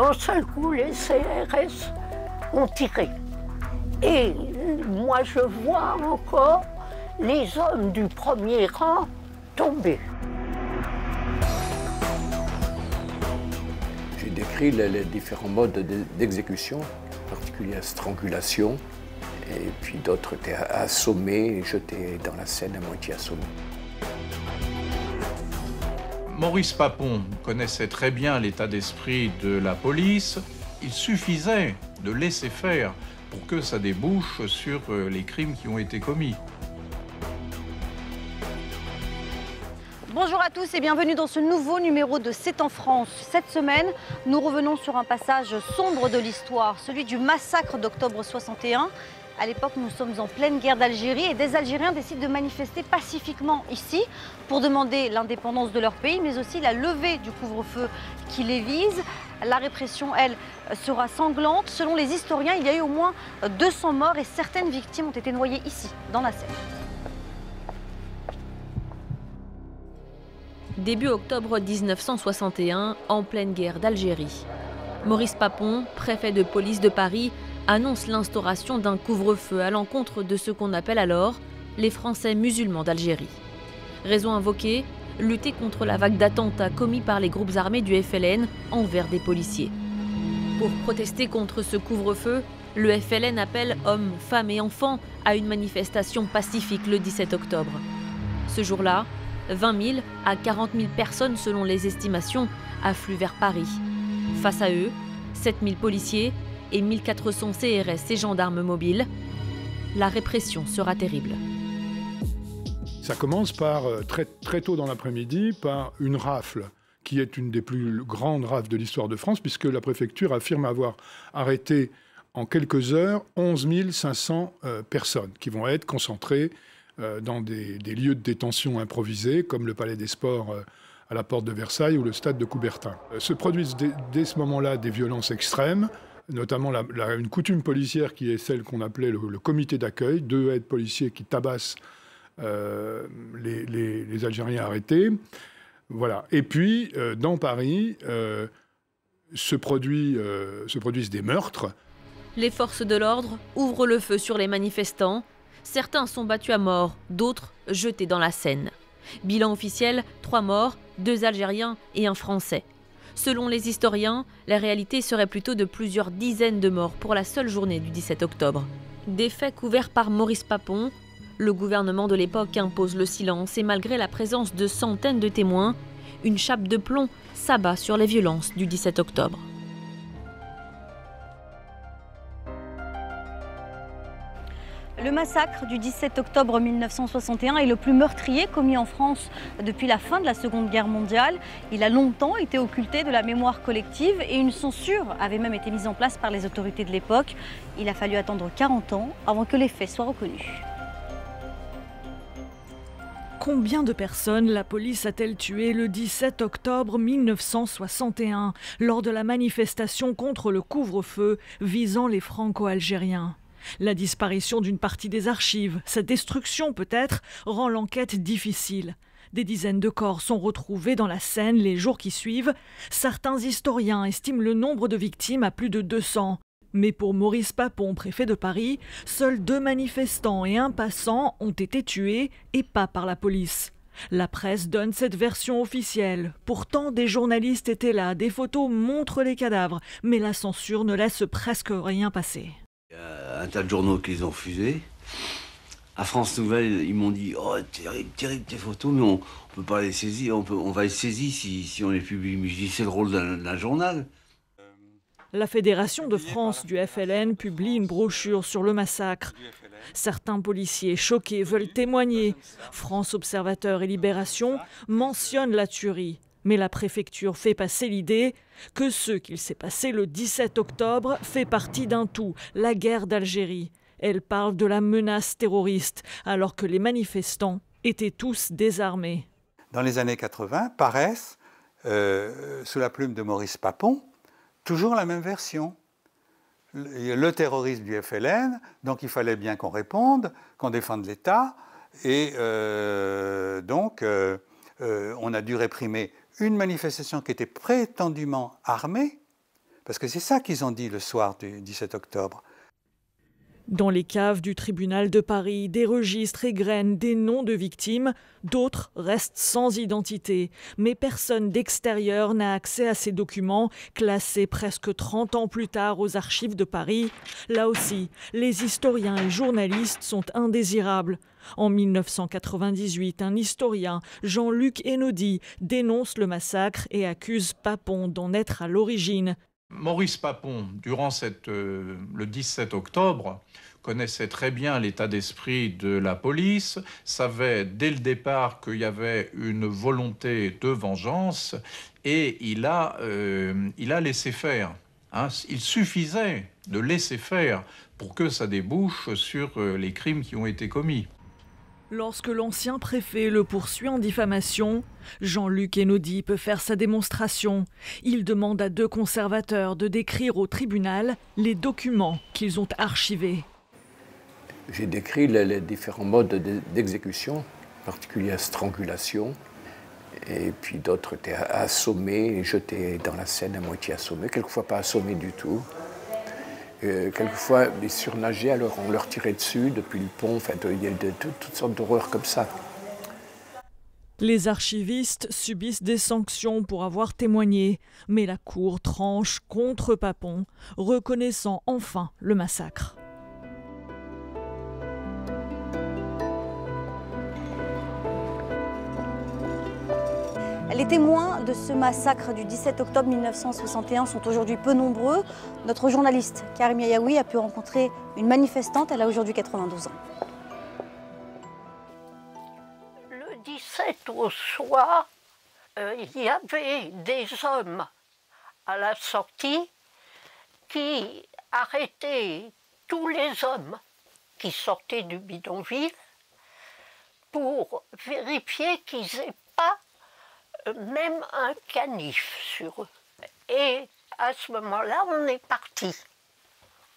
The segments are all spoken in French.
D'un seul coup, les CRS ont tiré. Et moi, je vois encore les hommes du premier rang tomber. J'ai décrit les différents modes d'exécution, en particulier la strangulation, et puis d'autres étaient assommés et jetés dans la Seine à moitié assommés. Maurice Papon connaissait très bien l'état d'esprit de la police. Il suffisait de laisser faire pour que ça débouche sur les crimes qui ont été commis. Bonjour à tous et bienvenue dans ce nouveau numéro de C'est en France. Cette semaine, nous revenons sur un passage sombre de l'histoire, celui du massacre d'octobre 61. À l'époque, nous sommes en pleine guerre d'Algérie et des Algériens décident de manifester pacifiquement ici pour demander l'indépendance de leur pays, mais aussi la levée du couvre-feu qui les vise. La répression, elle, sera sanglante. Selon les historiens, il y a eu au moins 200 morts et certaines victimes ont été noyées ici, dans la Seine. Début octobre 1961, en pleine guerre d'Algérie. Maurice Papon, préfet de police de Paris, annonce l'instauration d'un couvre-feu à l'encontre de ce qu'on appelle alors les Français musulmans d'Algérie. Raison invoquée, lutter contre la vague d'attentats commis par les groupes armés du FLN envers des policiers. Pour protester contre ce couvre-feu, le FLN appelle hommes, femmes et enfants à une manifestation pacifique le 17 octobre. Ce jour-là, 20 000 à 40 000 personnes selon les estimations affluent vers Paris. Face à eux, 7 000 policiers et 1400 CRS et gendarmes mobiles. La répression sera terrible. Ça commence par, très tôt dans l'après-midi, par une rafle, qui est une des plus grandes rafles de l'histoire de France, puisque la préfecture affirme avoir arrêté en quelques heures 11 500 personnes, qui vont être concentrées dans des lieux de détention improvisés, comme le Palais des Sports à la porte de Versailles ou le stade de Coubertin. Se produisent dès ce moment-là des violences extrêmes, notamment une coutume policière qui est celle qu'on appelait le comité d'accueil, 2 aides policiers qui tabassent les Algériens arrêtés. Voilà. Et puis, dans Paris, se produisent des meurtres. Les forces de l'ordre ouvrent le feu sur les manifestants. Certains sont battus à mort, d'autres jetés dans la Seine. Bilan officiel, 3 morts, 2 Algériens et 1 Français. Selon les historiens, la réalité serait plutôt de plusieurs dizaines de morts pour la seule journée du 17 octobre. Des faits couverts par Maurice Papon. Le gouvernement de l'époque impose le silence et malgré la présence de centaines de témoins, une chape de plomb s'abat sur les violences du 17 octobre. Le massacre du 17 octobre 1961 est le plus meurtrier commis en France depuis la fin de la Seconde Guerre mondiale. Il a longtemps été occulté de la mémoire collective et une censure avait même été mise en place par les autorités de l'époque. Il a fallu attendre 40 ans avant que les faits soient reconnus. Combien de personnes la police a-t-elle tué le 17 octobre 1961 lors de la manifestation contre le couvre-feu visant les Franco-Algériens ? La disparition d'une partie des archives, sa destruction peut-être, rend l'enquête difficile. Des dizaines de corps sont retrouvés dans la Seine les jours qui suivent. Certains historiens estiment le nombre de victimes à plus de 200. Mais pour Maurice Papon, préfet de Paris, seuls 2 manifestants et 1 passant ont été tués et pas par la police. La presse donne cette version officielle. Pourtant, des journalistes étaient là, des photos montrent les cadavres, mais la censure ne laisse presque rien passer. Il y a un tas de journaux qui les ont fusés. À France Nouvelle, ils m'ont dit « Oh, terrible, terrible tes photos, mais on peut pas les saisir, on va les saisir si on les publie. » Mais je dis « C'est le rôle d'un journal. » La Fédération de France du FLN publie une brochure sur le massacre. Certains policiers choqués veulent témoigner. France Observateur et Libération mentionnent la tuerie. Mais la préfecture fait passer l'idée que ce qu'il s'est passé le 17 octobre fait partie d'un tout, la guerre d'Algérie. Elle parle de la menace terroriste, alors que les manifestants étaient tous désarmés. Dans les années 80, paraissent, sous la plume de Maurice Papon, toujours la même version. Le terrorisme du FLN, donc il fallait bien qu'on réponde, qu'on défende l'État, et donc on a dû réprimer une manifestation qui était prétendument armée Parce que c'est ça qu'ils ont dit le soir du 17 octobre. Dans les caves du tribunal de Paris, des registres égrènent des noms de victimes, d'autres restent sans identité. Mais personne d'extérieur n'a accès à ces documents, classés presque 30 ans plus tard aux archives de Paris. Là aussi, les historiens et journalistes sont indésirables. En 1998, un historien, Jean-Luc Hénaudy, dénonce le massacre et accuse Papon d'en être à l'origine. Maurice Papon, durant le 17 octobre, connaissait très bien l'état d'esprit de la police, savait dès le départ qu'il y avait une volonté de vengeance et il a laissé faire. Hein. Il suffisait de laisser faire pour que ça débouche sur les crimes qui ont été commis. Lorsque l'ancien préfet le poursuit en diffamation, Jean-Luc Hénaudy peut faire sa démonstration. Il demande à 2 conservateurs de décrire au tribunal les documents qu'ils ont archivés. J'ai décrit les différents modes d'exécution, en particulier la strangulation, et puis d'autres étaient assommés, jetés dans la Seine à moitié assommés, quelquefois pas assommés du tout. Quelquefois, les surnageaient, alors on leur tirait dessus depuis le pont. Enfin, il y a toutes sortes d'horreurs comme ça. Les archivistes subissent des sanctions pour avoir témoigné, mais la Cour tranche contre Papon, reconnaissant enfin le massacre. Les témoins de ce massacre du 17 octobre 1961 sont aujourd'hui peu nombreux. Notre journaliste Karim Yayaoui a pu rencontrer une manifestante, elle a aujourd'hui 92 ans. Le 17 au soir, il y avait des hommes à la sortie qui arrêtaient tous les hommes qui sortaient du bidonville pour vérifier qu'ils n'aient pas même un canif sur eux. Et à ce moment-là, on est parti.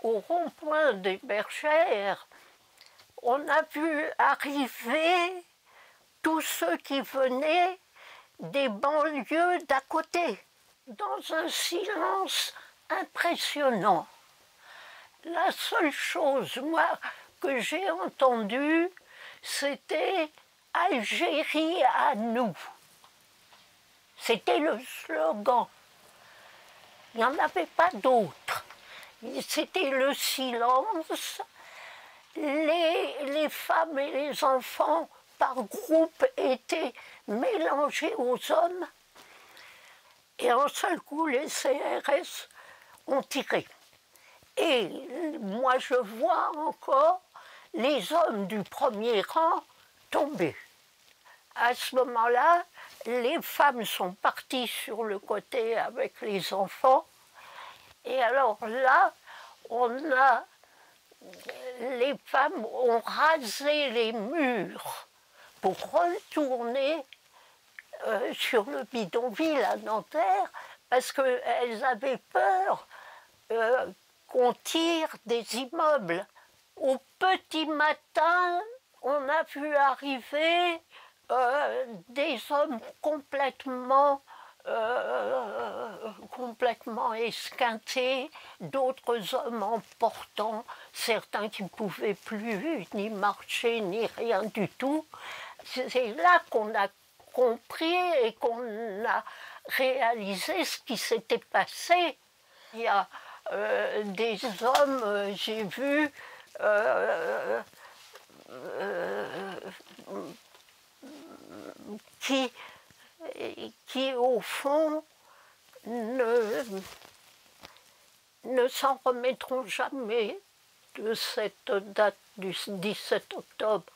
Au rond-point des Bergères, on a vu arriver tous ceux qui venaient des banlieues d'à côté, dans un silence impressionnant. La seule chose, moi, que j'ai entendue, c'était « Algérie à nous ». C'était le slogan. Il n'y en avait pas d'autre. C'était le silence. Les femmes et les enfants, par groupe, étaient mélangés aux hommes. Et en seul coup, les CRS ont tiré. Et moi, je vois encore les hommes du premier rang tomber. À ce moment-là, les femmes sont parties sur le côté avec les enfants. Et alors là, les femmes ont rasé les murs pour retourner sur le bidonville à Nanterre parce qu'elles avaient peur qu'on tire des immeubles. Au petit matin, on a vu arriver des hommes complètement esquintés, d'autres hommes en portant, certains qui ne pouvaient plus ni marcher ni rien du tout. C'est là qu'on a compris et qu'on a réalisé ce qui s'était passé. Il y a des hommes, j'ai vu, qui au fond ne s'en remettront jamais de cette date du 17 octobre,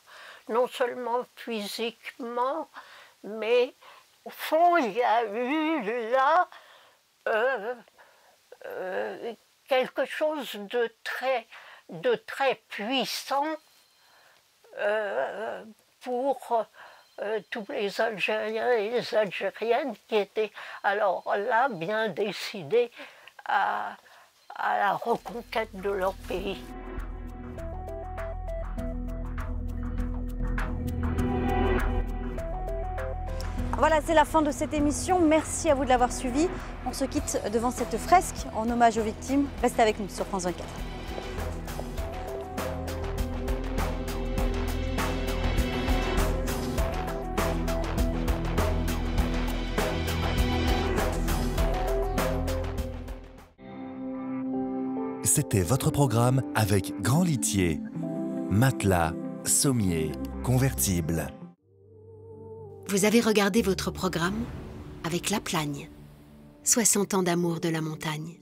non seulement physiquement, mais au fond il y a eu là quelque chose de très puissant pour tous les Algériens et les Algériennes qui étaient alors là bien décidés à la reconquête de leur pays. Voilà, c'est la fin de cette émission. Merci à vous de l'avoir suivi. On se quitte devant cette fresque en hommage aux victimes. Restez avec nous sur France 24. C'était votre programme avec Grand Litier, matelas, sommier, convertible. Vous avez regardé votre programme avec La Plagne, 60 ans d'amour de la montagne.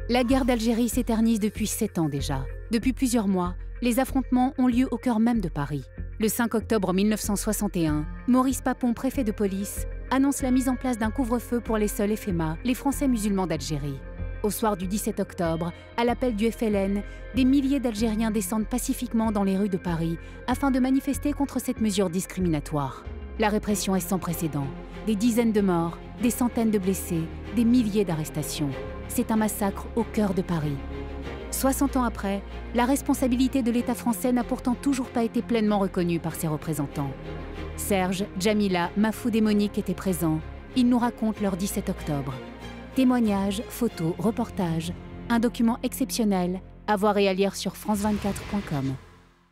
La guerre d'Algérie s'éternise depuis 7 ans déjà. Depuis plusieurs mois, les affrontements ont lieu au cœur même de Paris. Le 5 octobre 1961, Maurice Papon, préfet de police, annonce la mise en place d'un couvre-feu pour les seuls FMA, les Français musulmans d'Algérie. Au soir du 17 octobre, à l'appel du FLN, des milliers d'Algériens descendent pacifiquement dans les rues de Paris afin de manifester contre cette mesure discriminatoire. La répression est sans précédent. Des dizaines de morts, des centaines de blessés, des milliers d'arrestations. C'est un massacre au cœur de Paris. 60 ans après, la responsabilité de l'État français n'a pourtant toujours pas été pleinement reconnue par ses représentants. Serge, Jamila, Mafoud et Monique étaient présents. Ils nous racontent leur 17 octobre. Témoignages, photos, reportages, un document exceptionnel à voir et à lire sur france24.com.